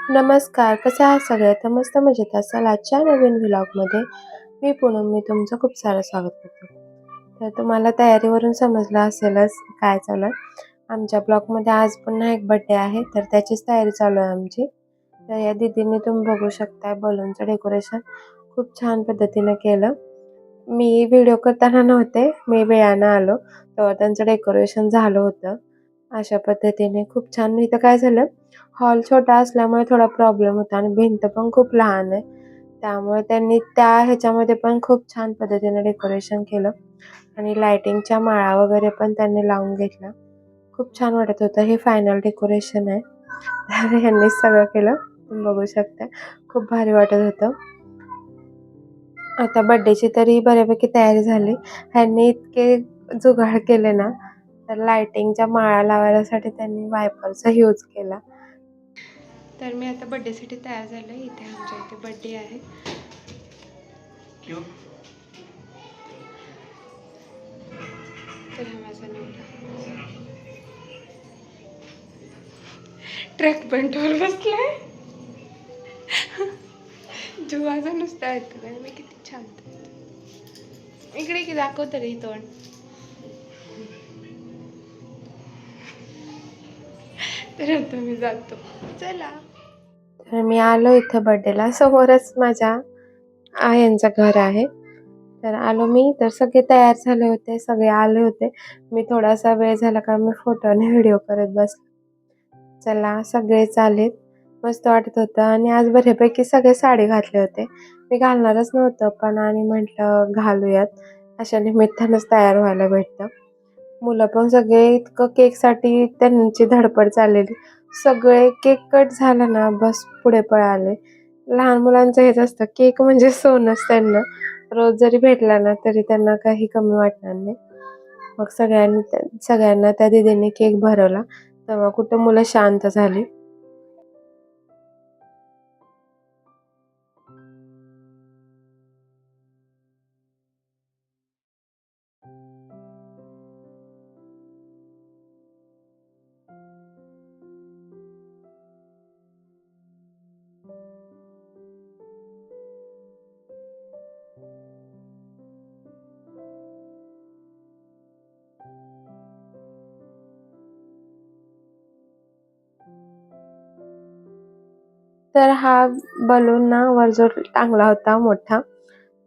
नमस्कार, कसे आहात सगळे? तर मस्त मजेत असाल. आजच्या नवीन व्लॉगमध्ये मी पूनम तुमचं खूप सारं स्वागत करते. तर तुम्हाला तयारीवरून समजलं असेलच काय चालू आहे. आमच्या ब्लॉगमध्ये आज पुन्हा एक बड्डे आहे, तर त्याचीच तयारी चालू आहे आमची. तर या दीदींनी तुम्ही बघू शकता बलूनचं डेकोरेशन खूप छान पद्धतीनं केलं. मी व्हिडिओ करताना नव्हते, मी वेळानं आलो, तेव्हा त्यांचं डेकोरेशन झालं होतं. अशा पद्धतीने खूप छान. इथं काय झालं, हॉल छोटा असल्यामुळे थोडा प्रॉब्लेम होता आणि भिंत पण खूप लहान आहे. त्यामुळे त्यांनी त्या ह्याच्यामध्ये पण खूप छान पद्धतीने डेकोरेशन केलं आणि लाइटिंगच्या माळा वगैरे पण त्यांनी लावून घेतल्या. खूप छान वाटत होतं. हे फायनल डेकोरेशन आहे. तर ह्यांनीच सगळं केलं. तुम्ही बघू शकता. खूप भारी वाटत होतं. आता बड्डेची तरी बऱ्यापैकी तयारी झाली. ह्यांनी इतके जुगाड केले ना, तर लाइटिंगच्या माळा लावायसाठी त्यांनी वायपरचा यूज केला. तर मी आता बड्डेसाठी तयार झाले. इथे आमच्या इथे बड्डे आहे. तर हा माझा नवरा ट्रक पॉइंटवर बसलाय. जुवाचा नुसता ऐकत आहे. मी किती छान इकडे की दाखव तरी तोंड. तर आता मी जातो. चला. तर मी आलो इथं बड्डेला. समोरच माझ्या यांचं घर आहे. तर आलो मी, तर सगळे तयार झाले होते, सगळे आले होते. मी थोडासा वेळ झाला का मी फोटो आणि व्हिडिओ करत बसले. चला सगळेच आलेत. मस्त वाटत होतं आणि आज बऱ्यापैकी सगळे साडी घातले होते. मी घालणारच नव्हतं, पण आणि म्हटलं घालूयात. अशा निमित्तानंच तयार व्हायला भेटतं. मुलं पण सगळे इतकं केकसाठी त्यांची धडपड चाललेली. सगळे केक कट झाला ना, बस पुढे पळाले. लहान मुलांचं हेच असतं, केक म्हणजे सोनंच त्यांना. रोज जरी भेटला ना, तरी त्यांना काही कमी वाटणार नाही. मग सगळ्यांना त्या दीदींनी केक भरवला. तेव्हा कुठं मुलं शांत झाली. तर हा बलून ना वर जो टांगला होता मोठा,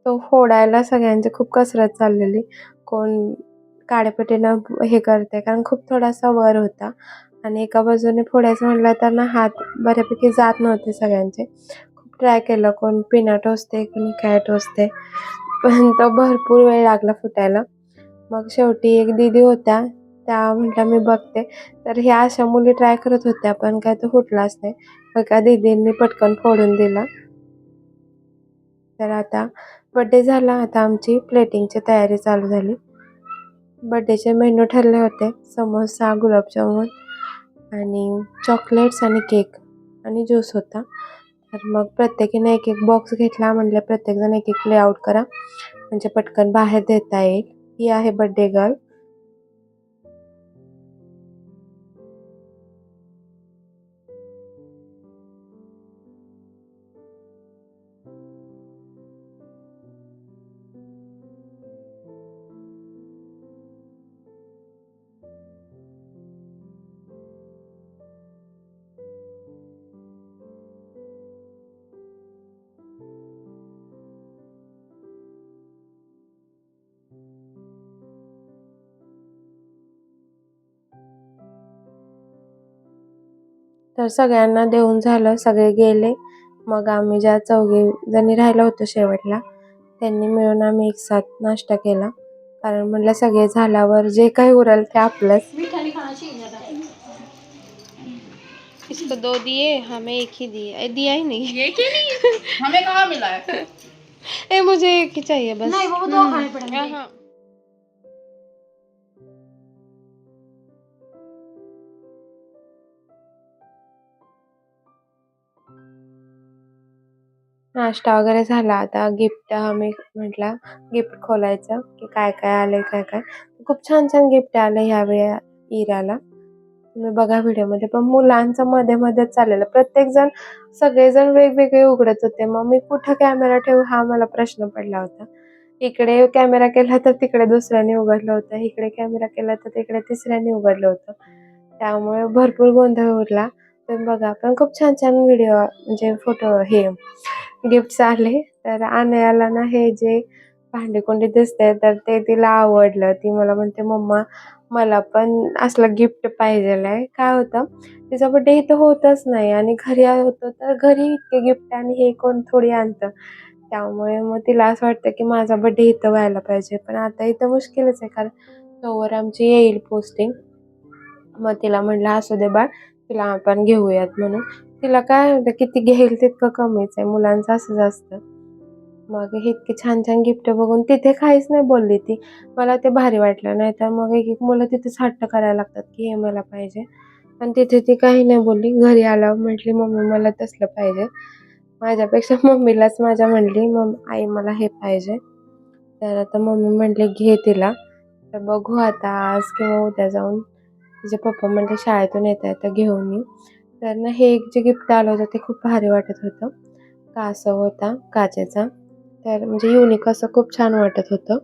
तो फोडायला सगळ्यांची खूप कसरत चाललेली. कोण काड्यापट्टीनं हे करते, कारण खूप थोडासा वर होता आणि एका बाजूने फोडायचं म्हटलं तर ना हात बऱ्यापैकी जात नव्हते सगळ्यांचे. खूप ट्राय केलं, कोण पिना टोचते, कोणी काय टोचते, पण तो भरपूर वेळ लागला फुटायला. मग शेवटी एक दीदी होत्या, त्या म्हटल्या मी बघते. तर ह्या अशा मुली ट्राय करत होत्या, पण काय तो फुटलाच नाही. एका दीदींनी पटकन फोडून दिला. तर आता बड्डे झाला. आता आमची प्लेटिंगची तयारी चालू झाली. बड्डेचे मेनू ठरले होते, समोसा, गुलाबजामुन आणि चॉकलेट्स आणि केक आणि ज्यूस होता. तर मग प्रत्येकीने एक एक बॉक्स घेतला. म्हटलं प्रत्येकजण एक एक लेआउट करा, म्हणजे पटकन बाहेर देता येईल. ही आहे बड्डे गर्ल. तर सगळ्यांना देऊन झालं, सगळे गेले. मग आम्ही ज्या चौघी जणी राहिलो होतो शेवटला, त्यांनी मिळून आम्ही एक साथ नाश्ता केला. कारण म्हटलं सगळे झाल्यावर जे काही उरल ते आपलंच. इसको दो दिए, हमें एक ही दिए. दिया ही नहीं. ये क्यों नहीं? हमें कहाँ मिला है? ए मुझे एक ही चाहिए बस. नहीं, वो दो खाने पड़ेंगे. हाँ. नाश्ता वगैरे झाला. आता गिफ्ट आम्ही म्हटलं गिफ्ट खोलायचं की काय काय आलंय काय काय. खूप छान छान गिफ्ट आलं ह्यावेळी इराला. तुम्ही बघा व्हिडिओमध्ये. पण मुलांचं मध्ये-मध्येच चाललेलं. प्रत्येकजण सगळेजण वेगवेगळे उघडत होते. मग मी कुठं कॅमेरा ठेवू हा मला प्रश्न पडला होता. इकडे कॅमेरा केला तर तिकडे दुसऱ्याने उघडलं होतं. इकडे कॅमेरा केला तर तिकडे तिसऱ्याने उघडलं होतं. त्यामुळे भरपूर गोंधळ उडला. तुम्ही बघा पण खूप छान-छान व्हिडिओ म्हणजे फोटो हे गिफ्ट्स आले. तर अनयाला ना हे जे भांडी-कुंडी दिसतंय तर ते तिला आवडलं. ती मला म्हणते, "मम्मा मला पण असलं गिफ्ट पाहिजेल आहे." काय होतं तिचा बर्थडे इथं होतच नाही आणि घरी होतं तर घरी इतके गिफ्ट आणि हे कोण थोडी आणतं. त्यामुळे मग तिला असं वाटतं की माझा बर्थडे इथं व्हायला पाहिजे. पण आता इथं मुश्किलच आहे कारण तोवर आमची येईल पोस्टिंग. मग तिला म्हटलं, "असू दे बाळ, तिला आपण घेऊयात" म्हणून. तिला काय होतं किती घेईल तितकं कमीच आहे. मुलांचं असंच असतं. मग हे इतके छान-छान गिफ्ट बघून तिथे काहीच नाही बोलली ती. मला ते भारी वाटलं. नाहीतर मग एक-एक मुलं तिथेच हट्ट करायला लागतात, की हे मला पाहिजे. पण तिथे ती काही नाही बोलली. घरी आल्यावर म्हटली, "मम्मी मला तसलं पाहिजे." माझ्यापेक्षा मम्मीलाच माझ्या म्हणली, आई मला हे पाहिजे." तर आता मम्मी म्हटली, "घे तिला." तर बघू आता आज किंवा उद्या जाऊन तिचे पप्पा म्हटले, "शाळेतून येता-येता घेऊन ये." तर ना हे एक जे गिफ्ट आलं होतं ते खूप भारी वाटत होतं. कासव होता काचेचा. तर म्हणजे युनिक असं खूप छान वाटत होतं.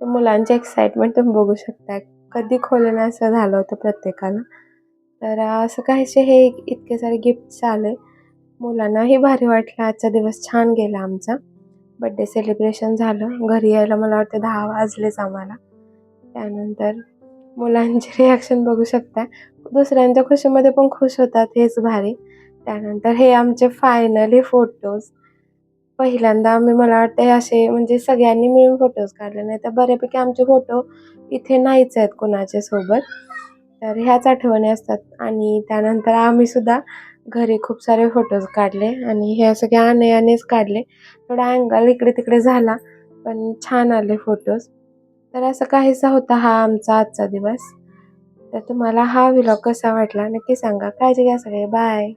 तर मुलांची एक्साइटमेंट तुम्ही बघू शकता. कधी खोलेन असं झालं होतं प्रत्येकाला. तर असं काहीसे हे इतके सारे गिफ्ट्स आले. मुलांनाही भारी वाटलं. आजचा दिवस छान गेला आमचा. बर्थडे सेलिब्रेशन झालं. घरी यायला मला वाटतं 10 वाजलेच आम्हाला. त्यानंतर मुलांचे रिएक्शन बघू शकता. दुसऱ्यांच्या खुशीमध्ये पण खुश होतात हेच भारी. त्यानंतर हे आमचे फायनली फोटोज. पहिल्यांदा आम्ही मला वाटतं हे असे म्हणजे सगळ्यांनी मिळून फोटोज काढले. नाहीतर बऱ्यापैकी आमचे फोटो इथे नाहीच आहेत कुणाच्या सोबत. तर ह्याच आठवणी असतात आणि त्यानंतर आम्ही सुद्धा घरी खूप सारे फोटोज काढले आणि हे सगळे अनयानेच काढले. थोडा अँगल इकडे-तिकडे झाला, पण छान आले फोटोज. तर असं काहीसा होता हा आमचा आजचा दिवस. तर तुम्हाला हा व्लॉग कसा वाटला नक्की सांगा. काळजी घ्या सगळे. बाय.